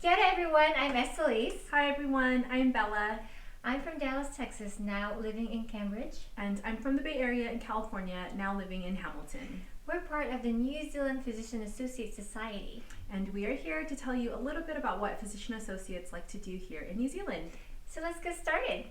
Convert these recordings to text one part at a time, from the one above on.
Kia ora everyone, I'm Estelle. Hi everyone, I'm Bella, I'm from Dallas, Texas, now living in Cambridge. and I'm from the Bay Area in California, now living in Hamilton. We're part of the New Zealand Physician Associates Society. And we are here to tell you a little bit about what physician associates like to do here in New Zealand. So let's get started.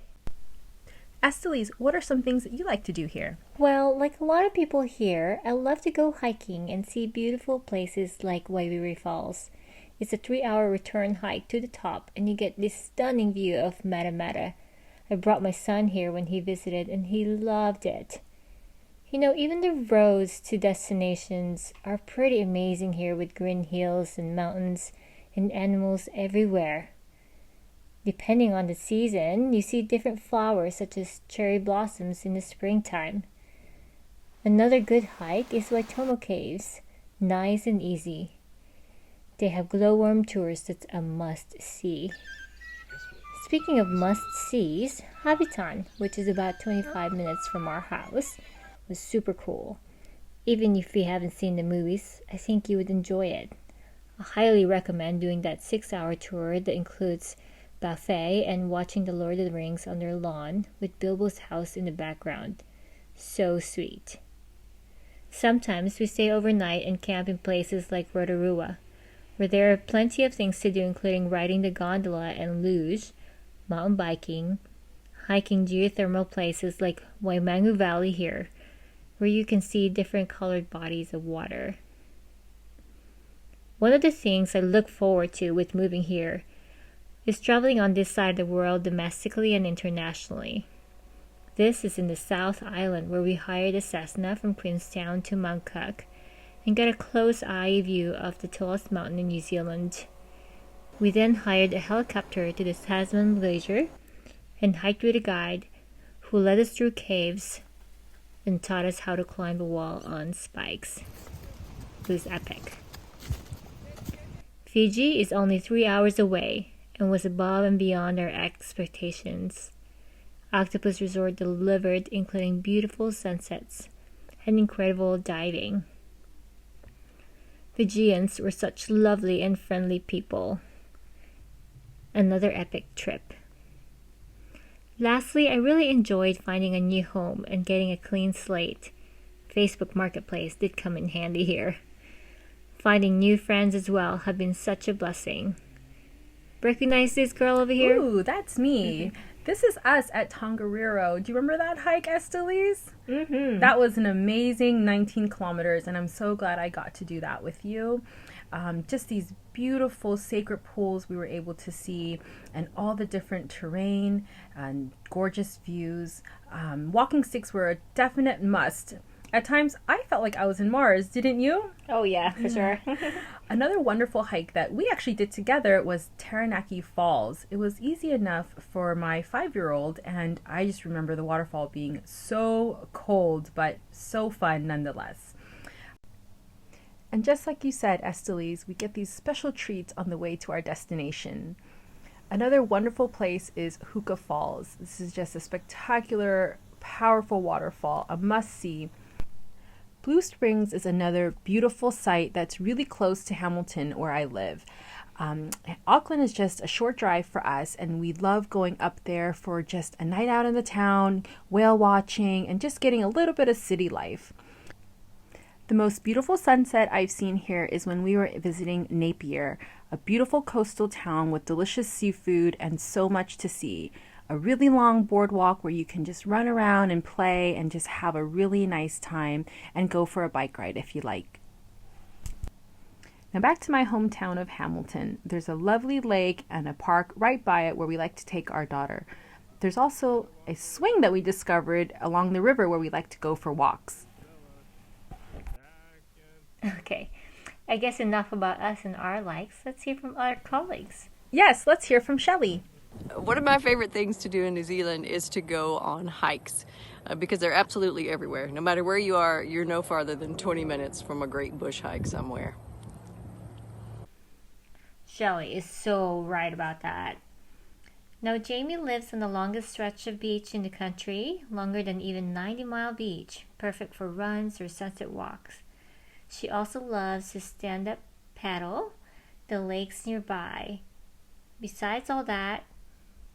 Estelle, what are some things that you like to do here? Well, like a lot of people here, I love to go hiking and see beautiful places like Wairiri Falls. It's a 3-hour return hike to the top and you get this stunning view of Matamata. I brought my son here when he visited and he loved it. You know, even the roads to destinations are pretty amazing here with green hills and mountains and animals everywhere. Depending on the season, you see different flowers such as cherry blossoms in the springtime. Another good hike is Waitomo Caves. Nice and easy. They have glowworm tours that's a must-see. Speaking of must-sees, Hobbiton, which is about 25 minutes from our house, was super cool. Even if you haven't seen the movies, I think you would enjoy it. I highly recommend doing that 6-hour tour that includes buffet and watching the Lord of the Rings on their lawn with Bilbo's house in the background. So sweet. Sometimes we stay overnight and camp in places like Rotorua, where there are plenty of things to do, including riding the gondola and luge, mountain biking, hiking geothermal places like Waimangu Valley here, where you can see different colored bodies of water. One of the things I look forward to with moving here is traveling on this side of the world domestically and internationally. This is in the South Island where we hired a Cessna from Queenstown to Mount Cook and got a close-eye view of the tallest mountain in New Zealand. We then hired a helicopter to the Tasman Glacier and hiked with a guide who led us through caves and taught us how to climb the wall on spikes. It was epic. Fiji is only 3 hours away and was above and beyond our expectations. Octopus Resort delivered, including beautiful sunsets and incredible diving. Fijians were such lovely and friendly people. Another epic trip. Lastly, I really enjoyed finding a new home and getting a clean slate. Facebook Marketplace did come in handy here. Finding new friends as well have been such a blessing. Recognize this girl over here? Ooh, that's me. This is us at Tongariro. Do you remember that hike, Estelle? That was an amazing 19 kilometers, and I'm so glad I got to do that with you. Just these beautiful sacred pools we were able to see, and all the different terrain and gorgeous views. Walking sticks were a definite must. At times, I felt like I was in Mars, didn't you? Oh yeah, for sure. Another wonderful hike that we actually did together was Taranaki Falls. It was easy enough for my 5-year-old, and I just remember the waterfall being so cold, but so fun nonetheless. And just like you said, Estelle, we get these special treats on the way to our destination. Another wonderful place is Huka Falls. This is just a spectacular, powerful waterfall, a must-see. Blue Springs is another beautiful site that's really close to Hamilton, where I live. Auckland is just a short drive for us, and we love going up there for just a night out in the town, whale watching, and just getting a little bit of city life. The most beautiful sunset I've seen here is when we were visiting Napier, a beautiful coastal town with delicious seafood and so much to see. A really long boardwalk where you can just run around and play and just have a really nice time and go for a bike ride if you like. Now back to my hometown of Hamilton. There's a lovely lake and a park right by it where we like to take our daughter. There's also a swing that we discovered along the river where we like to go for walks. Okay, I guess enough about us and our likes. Let's hear from our colleagues. Yes, let's hear from Shelley. One of my favorite things to do in New Zealand is to go on hikes because they're absolutely everywhere. No matter where you are, you're no farther than 20 minutes from a great bush hike somewhere. Shelley is so right about that. Now, Jamie lives on the longest stretch of beach in the country, longer than even 90-mile beach, perfect for runs or sunset walks. She also loves to stand-up paddle the lakes nearby Besides all that,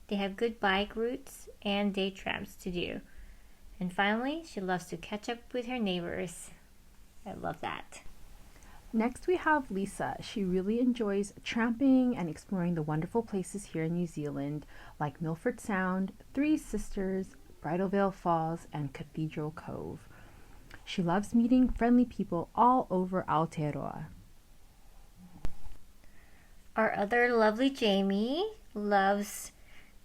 they have good bike routes and day tramps to do. And finally, she loves to catch up with her neighbors. I love that. Next, we have Lisa. She really enjoys tramping and exploring the wonderful places here in New Zealand, like Milford Sound, Three Sisters, Bridal Veil Falls, and Cathedral Cove. She loves meeting friendly people all over Aotearoa. Our other lovely Jamie loves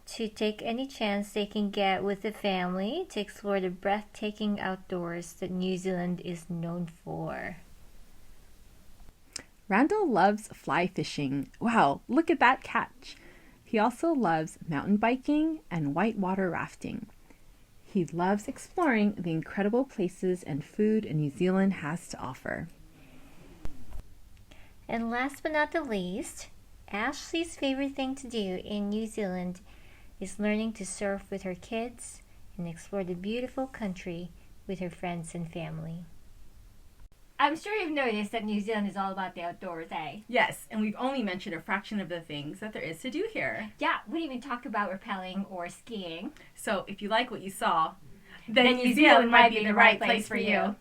to take any chance they can get with the family to explore the breathtaking outdoors that New Zealand is known for. Randall loves fly fishing. Wow, look at that catch. He also loves mountain biking and whitewater rafting. He loves exploring the incredible places and food New Zealand has to offer. And last but not the least, Ashley's favorite thing to do in New Zealand is learning to surf with her kids and explore the beautiful country with her friends and family. I'm sure you've noticed that New Zealand is all about the outdoors, eh? Yes, and we've only mentioned a fraction of the things that there is to do here. Yeah, we didn't even talk about rappelling or skiing. So if you like what you saw, then New Zealand might be the right place for you.